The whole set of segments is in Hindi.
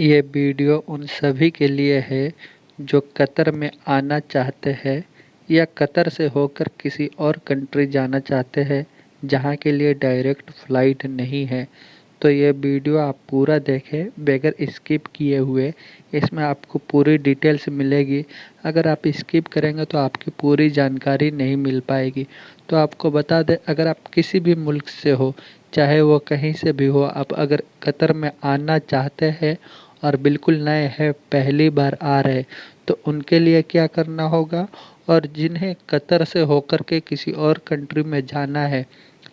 ये वीडियो उन सभी के लिए है जो कतर में आना चाहते हैं या कतर से होकर किसी और कंट्री जाना चाहते हैं जहाँ के लिए डायरेक्ट फ़्लाइट नहीं है। तो ये वीडियो आप पूरा देखें बगैर स्किप किए हुए। इसमें आपको पूरी डिटेल्स मिलेगी। अगर आप स्किप करेंगे तो आपकी पूरी जानकारी नहीं मिल पाएगी। तो आपको बता दें, अगर आप किसी भी मुल्क से हो, चाहे वो कहीं से भी हो, आप अगर कतर में आना चाहते हैं और बिल्कुल नए हैं, पहली बार आ रहे, तो उनके लिए क्या करना होगा, और जिन्हें कतर से होकर के किसी और कंट्री में जाना है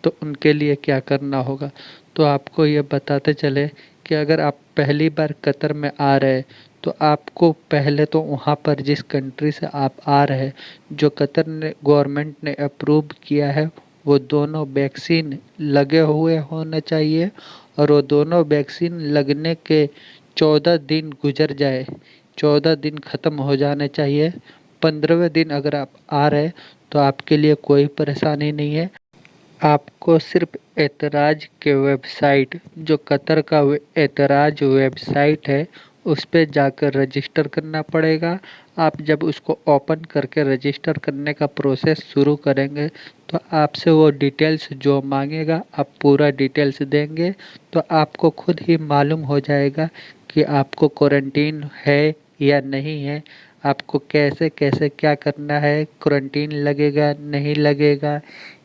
तो उनके लिए क्या करना होगा। तो आपको ये बताते चले कि अगर आप पहली बार कतर में आ रहे, तो आपको पहले तो वहाँ पर जिस कंट्री से आप आ रहे, जो कतर ने गवर्नमेंट ने अप्रूव किया है, वो दोनों वैक्सीन लगे हुए होने चाहिए। और वो दोनों वैक्सीन लगने के 14 दिन गुजर जाए, 14 दिन ख़त्म हो जाने चाहिए। 15वें दिन अगर आप आ रहे तो आपके लिए कोई परेशानी नहीं है। आपको सिर्फ ऐतराज़ के वेबसाइट, जो कतर का ऐतराज़ वेबसाइट है, उस पे जाकर रजिस्टर करना पड़ेगा। आप जब उसको ओपन करके रजिस्टर करने का प्रोसेस शुरू करेंगे तो आपसे वो डिटेल्स जो मांगेगा आप पूरा डिटेल्स देंगे, तो आपको खुद ही मालूम हो जाएगा कि आपको क्वारंटीन है या नहीं है। आपको कैसे कैसे क्या करना है, क्वारंटीन लगेगा नहीं लगेगा,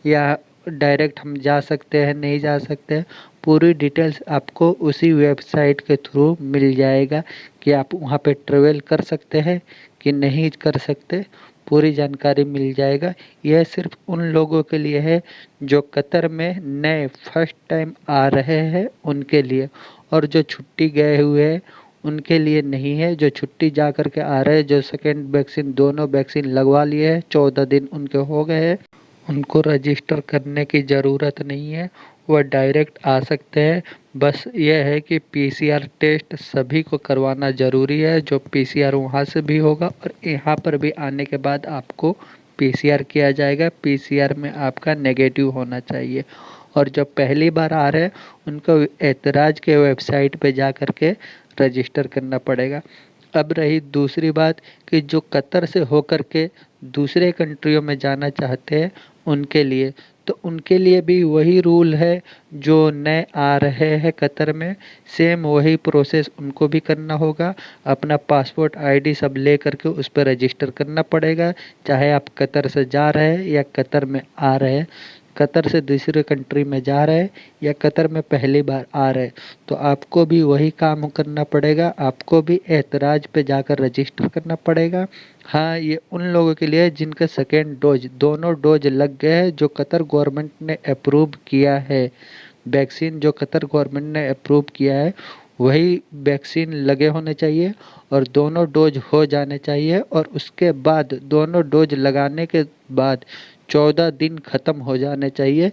या डायरेक्ट हम जा सकते हैं नहीं जा सकते, पूरी डिटेल्स आपको उसी वेबसाइट के थ्रू मिल जाएगा कि आप वहाँ पे ट्रेवल कर सकते हैं कि नहीं कर सकते, पूरी जानकारी मिल जाएगा। यह सिर्फ उन लोगों के लिए है जो कतर में नए फर्स्ट टाइम आ रहे हैं उनके लिए, और जो छुट्टी गए हुए हैं उनके लिए नहीं है। जो छुट्टी जा कर के आ रहे हैं, जो सेकेंड वैक्सीन दोनों वैक्सीन लगवा लिए हैं, 14 दिन उनके हो गए हैं, उनको रजिस्टर करने की ज़रूरत नहीं है, वह डायरेक्ट आ सकते हैं। बस यह है कि पीसीआर टेस्ट सभी को करवाना ज़रूरी है, जो पीसीआर वहाँ से भी होगा और यहाँ पर भी आने के बाद आपको पीसीआर किया जाएगा। पीसीआर में आपका नेगेटिव होना चाहिए। और जो पहली बार आ रहे हैं उनको ऐतराज़ के वेबसाइट पे जा कर के रजिस्टर करना पड़ेगा। अब रही दूसरी बात कि जो कतर से होकर के दूसरे कंट्रियों में जाना चाहते हैं उनके लिए, तो उनके लिए भी वही रूल है। जो नए आ रहे हैं कतर में, सेम वही प्रोसेस उनको भी करना होगा। अपना पासपोर्ट आईडी सब ले करके उस पर रजिस्टर करना पड़ेगा, चाहे आप कतर से जा रहे हैं या कतर में आ रहे हैं। कतर से दूसरे कंट्री में जा रहे हैं या कतर में पहली बार आ रहे हैं, तो आपको भी वही काम करना पड़ेगा। आपको भी ऐतराज़ पे जाकर रजिस्टर करना पड़ेगा। हाँ, ये उन लोगों के लिए जिनका सेकेंड डोज, दोनों डोज लग गए हैं, जो कतर गवर्नमेंट ने अप्रूव किया है। वैक्सीन जो कतर गवर्नमेंट ने अप्रूव किया है वही वैक्सीन लगे होने चाहिए और दोनों डोज हो जाने चाहिए। और उसके बाद दोनों डोज लगाने के बाद 14 दिन ख़त्म हो जाने चाहिए,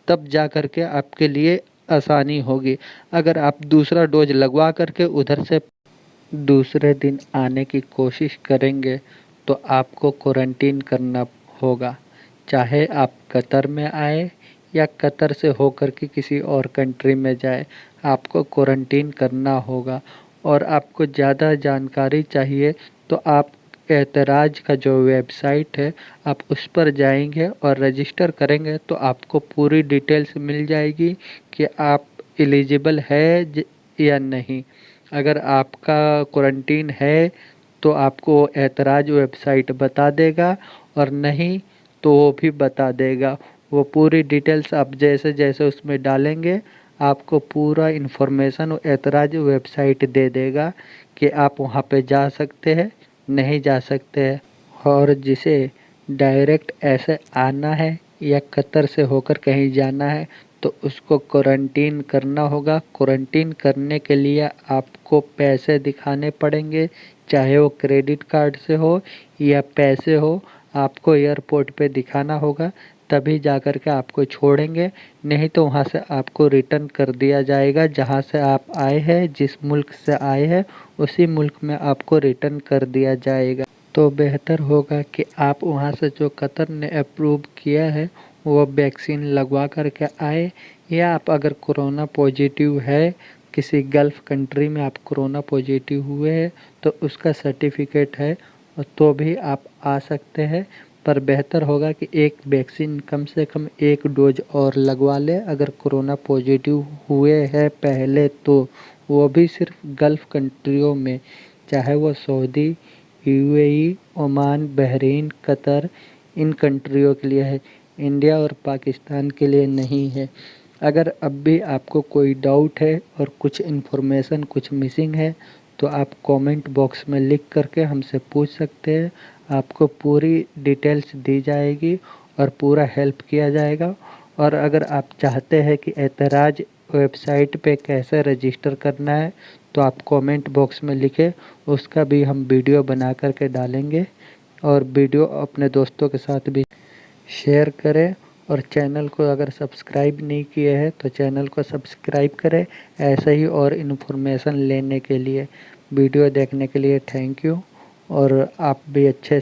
तब जा कर के आपके लिए आसानी होगी। अगर आप दूसरा डोज लगवा करके उधर से दूसरे दिन आने की कोशिश करेंगे तो आपको क्वारंटीन करना होगा, चाहे आप कतर में आए या कतर से होकर के किसी और कंट्री में जाए, आपको क्वारंटीन करना होगा। और आपको ज़्यादा जानकारी चाहिए तो आप ऐतराज़ का जो वेबसाइट है आप उस पर जाएंगे और रजिस्टर करेंगे तो आपको पूरी डिटेल्स मिल जाएगी कि आप एलिजिबल है या नहीं। अगर आपका क्वारंटीन है तो आपको ऐतराज़ वेबसाइट बता देगा, और नहीं तो वो भी बता देगा। वो पूरी डिटेल्स आप जैसे जैसे उसमें डालेंगे आपको पूरा इन्फॉर्मेशन ऐतराज़ वेबसाइट दे देगा कि आप वहाँ पे जा सकते हैं नहीं जा सकते हैं। और जिसे डायरेक्ट ऐसे आना है या कतर से होकर कहीं जाना है तो उसको क्वारंटीन करना होगा। क्वारंटीन करने के लिए आपको पैसे दिखाने पड़ेंगे, चाहे वो क्रेडिट कार्ड से हो या पैसे हो, आपको एयरपोर्ट पे दिखाना होगा, तभी जा कर के आपको छोड़ेंगे। नहीं तो वहाँ से आपको रिटर्न कर दिया जाएगा। जहाँ से आप आए हैं, जिस मुल्क से आए हैं, उसी मुल्क में आपको रिटर्न कर दिया जाएगा। तो बेहतर होगा कि आप वहाँ से जो कतर ने अप्रूव किया है वो वैक्सीन लगवा कर के आए, या आप अगर कोरोना पॉजिटिव है किसी गल्फ़ कंट्री में आप कोरोना पॉजिटिव हुए हैं तो उसका सर्टिफिकेट है तो भी आप आ सकते हैं। पर बेहतर होगा कि एक वैक्सीन कम से कम 1 डोज और लगवा लें अगर कोरोना पॉजिटिव हुए हैं पहले तो, वो भी सिर्फ गल्फ़ कंट्रियों में, चाहे वो Saudi, UAE, Oman, Bahrain, Qatar, इन कंट्रियों के लिए है, इंडिया और पाकिस्तान के लिए नहीं है। अगर अब भी आपको कोई डाउट है और कुछ इन्फॉर्मेशन कुछ मिसिंग है तो आप कमेंट बॉक्स में लिख करके हमसे पूछ सकते हैं। आपको पूरी डिटेल्स दी जाएगी और पूरा हेल्प किया जाएगा। और अगर आप चाहते हैं कि ऐतराज़ वेबसाइट पे कैसे रजिस्टर करना है तो आप कमेंट बॉक्स में लिखें, उसका भी हम वीडियो बना करके डालेंगे। और वीडियो अपने दोस्तों के साथ भी शेयर करें। और चैनल को अगर सब्सक्राइब नहीं किए हैं तो चैनल को सब्सक्राइब करें ऐसे ही और इन्फॉर्मेशन लेने के लिए। वीडियो देखने के लिए थैंक यू। और आप भी अच्छे